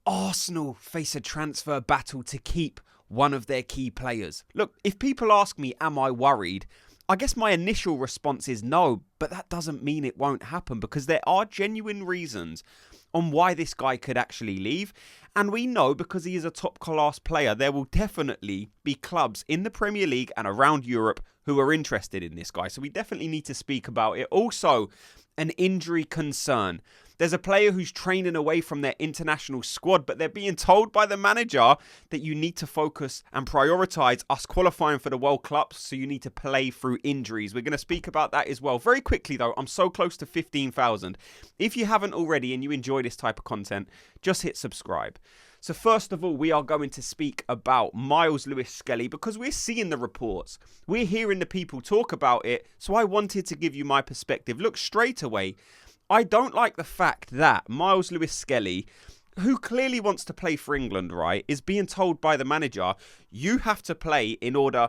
Arsenal face a transfer battle to keep one of their key players. Look, if people ask me, am I worried? I guess my initial response is no, but that doesn't mean it won't happen because there are genuine reasons on why this guy could actually leave. And we know because he is a top-class player, there will definitely be clubs in the Premier League and around Europe who are interested in this guy. So we definitely need to speak about it. Also, an injury concern. There's a player who's training away from their international squad, but they're being told by the manager that you need to focus and prioritise us qualifying for the World Cup, so you need to play through injuries. We're going to speak about that as well. Very quickly, though, I'm so close to 15,000. If you haven't already and you enjoy this type of content, just hit subscribe. So first of all, we are going to speak about Myles Lewis-Skelly because we're seeing the reports. We're hearing the people talk about it, so I wanted to give you my perspective. Look, straight away, I don't like the fact that Myles Lewis-Skelly, who clearly wants to play for England, right, is being told by the manager, you have to play in order,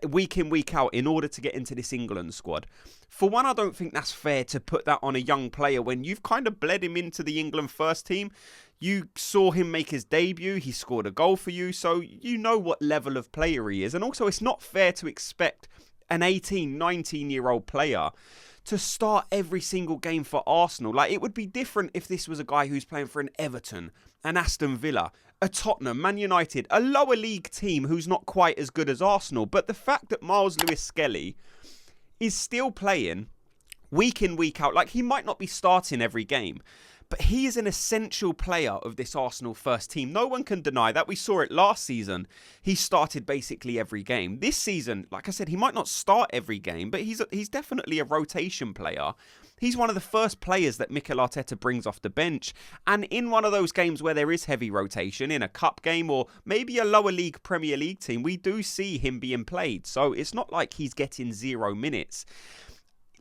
week in, week out, in order to get into this England squad. For one, I don't think that's fair to put that on a young player when you've kind of bled him into the England first team. You saw him make his debut, he scored a goal for you, so you know what level of player he is. And also, it's not fair to expect an 18, 19-year-old player to start every single game for Arsenal. Like, it would be different if this was a guy who's playing for an Everton, an Aston Villa, a Tottenham, Man United, a lower league team who's not quite as good as Arsenal. But the fact that Myles Lewis-Skelly is still playing week in, week out, like, he might not be starting every game, but he is an essential player of this Arsenal first team. No one can deny that. We saw it last season. He started basically every game. This season, like I said, he might not start every game, but he's definitely a rotation player. He's one of the first players that Mikel Arteta brings off the bench. And in one of those games where there is heavy rotation, in a cup game or maybe a lower league Premier League team, we do see him being played. So it's not like he's getting 0 minutes.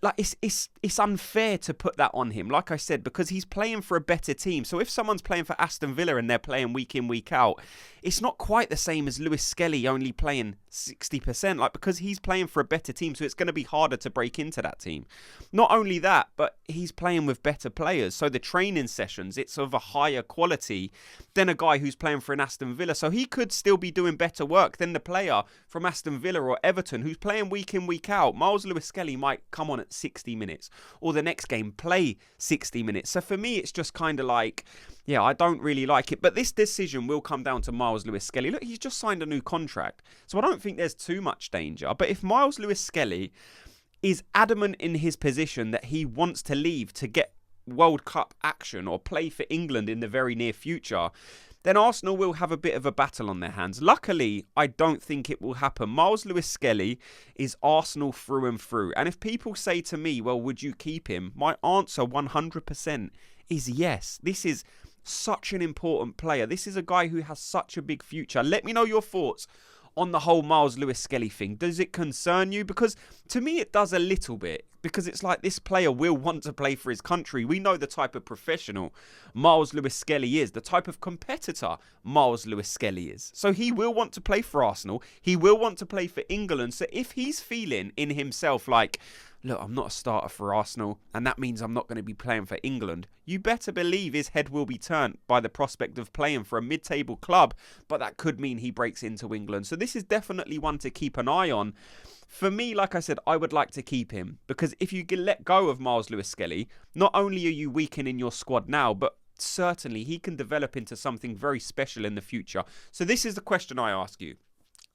Like, it's unfair to put that on him, like I said, because he's playing for a better team. So if someone's playing for Aston Villa and they're playing week in, week out, it's not quite the same as Lewis-Skelly only playing 60%, like, because he's playing for a better team, so it's going to be harder to break into that team. Not only that, but he's playing with better players. So the training sessions, it's of a higher quality than a guy who's playing for an Aston Villa. So he could still be doing better work than the player from Aston Villa or Everton who's playing week in, week out. Myles Lewis-Skelly might come on at 60 minutes or the next game play 60 minutes. So for me, it's just kind of like, yeah, I don't really like it. But this decision will come down to Myles Lewis-Skelly. Look, he's just signed a new contract. So I don't think there's too much danger. But if Myles Lewis-Skelly is adamant in his position that he wants to leave to get World Cup action or play for England in the very near future, then Arsenal will have a bit of a battle on their hands. Luckily, I don't think it will happen. Myles Lewis-Skelly is Arsenal through and through. And if people say to me, well, would you keep him? My answer 100% is yes. This is such an important player. This is a guy who has such a big future. Let me know your thoughts on the whole Myles Lewis-Skelly thing. Does it concern you? Because to me, it does a little bit. Because it's like this player will want to play for his country. We know the type of professional Myles Lewis-Skelly is, the type of competitor Myles Lewis-Skelly is. So he will want to play for Arsenal. He will want to play for England. So if he's feeling in himself like, look, I'm not a starter for Arsenal, and that means I'm not going to be playing for England, you better believe his head will be turned by the prospect of playing for a mid-table club, but that could mean he breaks into England. So this is definitely one to keep an eye on. For me, like I said, I would like to keep him, because if you let go of Myles Lewis-Skelly, not only are you weakening your squad now, but certainly he can develop into something very special in the future. So this is the question I ask you.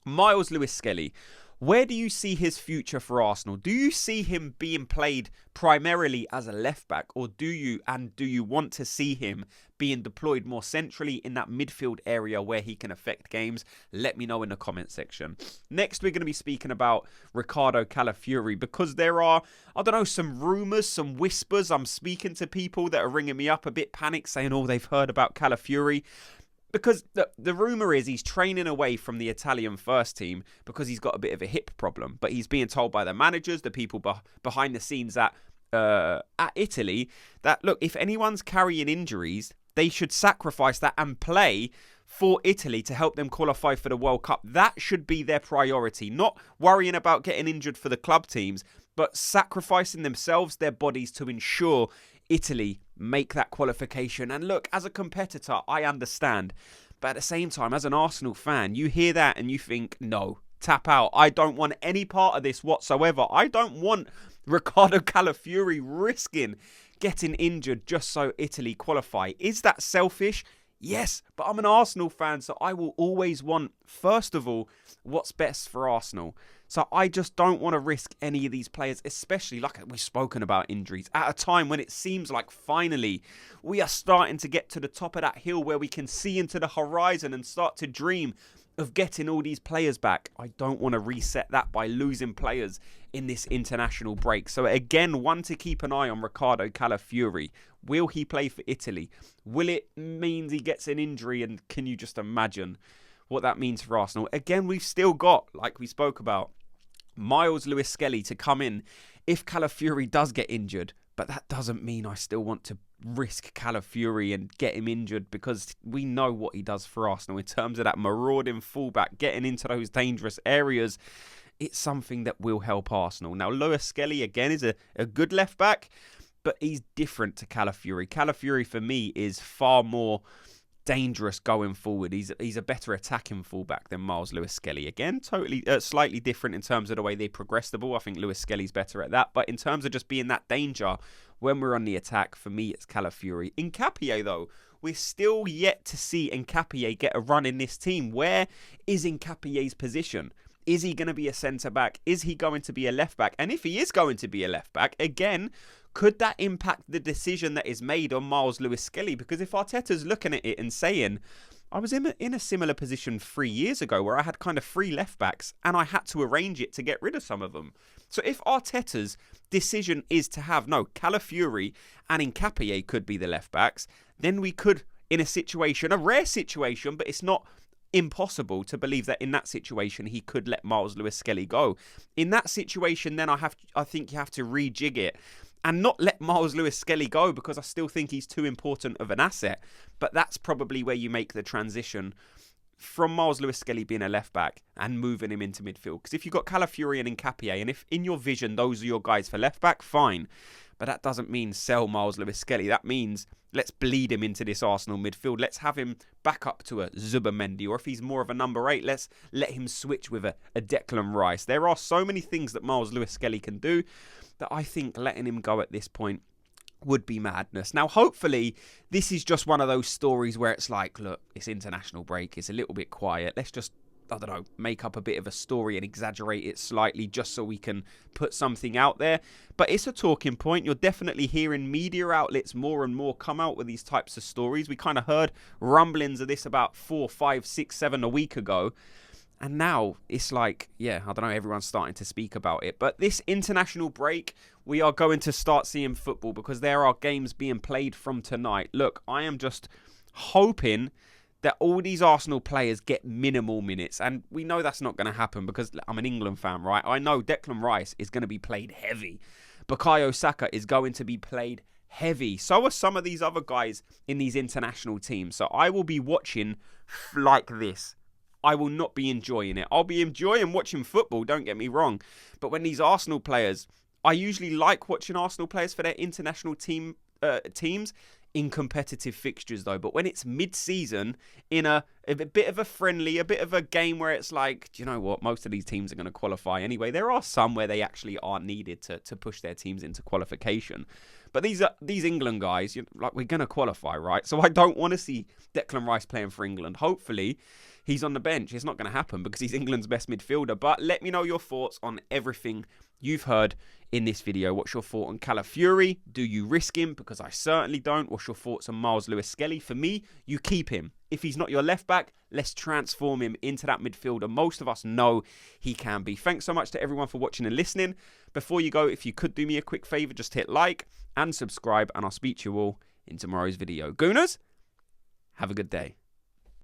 Myles Lewis-Skelly, where do you see his future for Arsenal? Do you see him being played primarily as a left-back, or do you want to see him being deployed more centrally in that midfield area where he can affect games? Let me know in the comment section. Next, we're going to be speaking about Riccardo Calafiori, because there are, I don't know, some rumours, some whispers. I'm speaking to people that are ringing me up a bit panicked, saying, oh, they've heard about Calafiori. Because the rumour is he's training away from the Italian first team because he's got a bit of a hip problem. But he's being told by the managers, the people behind the scenes at Italy, that, look, if anyone's carrying injuries, they should sacrifice that and play for Italy to help them qualify for the World Cup. That should be their priority, not worrying about getting injured for the club teams, but sacrificing themselves, their bodies, to ensure Italy make that qualification. And look, as a competitor, I understand. But at the same time, as an Arsenal fan, you hear that and you think, no, tap out. I don't want any part of this whatsoever. I don't want Riccardo Calafiori risking getting injured just so Italy qualify. Is that selfish? Yes, but I'm an Arsenal fan, so I will always want, first of all, what's best for Arsenal. So I just don't want to risk any of these players, especially like we've spoken about injuries, at a time when it seems like finally we are starting to get to the top of that hill where we can see into the horizon and start to dream of getting all these players back. I don't want to reset that by losing players in this international break. So again, one to keep an eye on, Riccardo Calafiori. Will he play for Italy? Will it mean he gets an injury? And can you just imagine what that means for Arsenal? Again, we've still got, like we spoke about, Myles Lewis-Skelly to come in if Calafiori does get injured. But that doesn't mean I still want to risk Calafiori and get him injured, because we know what he does for Arsenal in terms of that marauding fullback, getting into those dangerous areas. It's something that will help Arsenal. Now, Lewis-Skelly, again, is a good left-back, but he's different to Calafiori. Calafiori, for me, is far more dangerous going forward. He's a better attacking fullback than Myles Lewis-Skelly. Again, totally slightly different in terms of the way they progress the ball. I think Lewis-Skelly's better at that. But in terms of just being that danger when we're on the attack, for me, it's Calafiori. Nketiah, though, we're still yet to see Nketiah get a run in this team. Where is Nketiah's position? Is he going to be a centre-back? Is he going to be a left-back? And if he is going to be a left-back, again, could that impact the decision that is made on Myles Lewis-Skelly? Because if Arteta's looking at it and saying, I was in a similar position 3 years ago where I had kind of 3 left-backs and I had to arrange it to get rid of some of them. So if Arteta's decision is to have, no, Calafiori and Nketiah could be the left-backs, then we could, in a situation, a rare situation, but it's not impossible to believe that in that situation he could let Myles Lewis-Skelly go. In that situation, then I think you have to rejig it and not let Myles Lewis-Skelly go, because I still think he's too important of an asset. But that's probably where you make the transition from Myles Lewis-Skelly being a left-back and moving him into midfield. Because if you've got Calafiori and Nketiah, and if in your vision those are your guys for left-back, fine. But that doesn't mean sell Myles Lewis-Skelly. That means let's bleed him into this Arsenal midfield. Let's have him back up to a Zubimendi. Or if he's more of a number 8, let's let him switch with a Declan Rice. There are so many things that Myles Lewis-Skelly can do that I think letting him go at this point would be madness. Now, hopefully, this is just one of those stories where it's like, look, it's international break. It's a little bit quiet. Let's just, I don't know, make up a bit of a story and exaggerate it slightly just so we can put something out there. But it's a talking point. You're definitely hearing media outlets more and more come out with these types of stories. We kind of heard rumblings of this about 4, 5, 6, 7 a week ago. And now it's like, yeah, I don't know, everyone's starting to speak about it. But this international break, we are going to start seeing football because there are games being played from tonight. Look, I am just hoping that all these Arsenal players get minimal minutes. And we know that's not going to happen because I'm an England fan, right? I know Declan Rice is going to be played heavy. Bukayo Saka is going to be played heavy. So are some of these other guys in these international teams. So I will be watching like this. I will not be enjoying it. I'll be enjoying watching football, don't get me wrong. But when these Arsenal players, I usually like watching Arsenal players for their international teams in competitive fixtures though. But when it's mid-season, in a bit of a friendly, a bit of a game where it's like, do you know what, most of these teams are going to qualify anyway. There are some where they actually are needed to push their teams into qualification. But these England guys, like, we're going to qualify, right? So I don't want to see Declan Rice playing for England. Hopefully, he's on the bench. It's not going to happen because he's England's best midfielder. But let me know your thoughts on everything you've heard in this video. What's your thought on Calafiori? Do you risk him? Because I certainly don't. What's your thoughts on Myles Lewis-Skelly? For me, you keep him. If he's not your left back, let's transform him into that midfielder most of us know he can be. Thanks so much to everyone for watching and listening. Before you go, if you could do me a quick favour, just hit like and subscribe, and I'll speak to you all in tomorrow's video. Gooners, have a good day.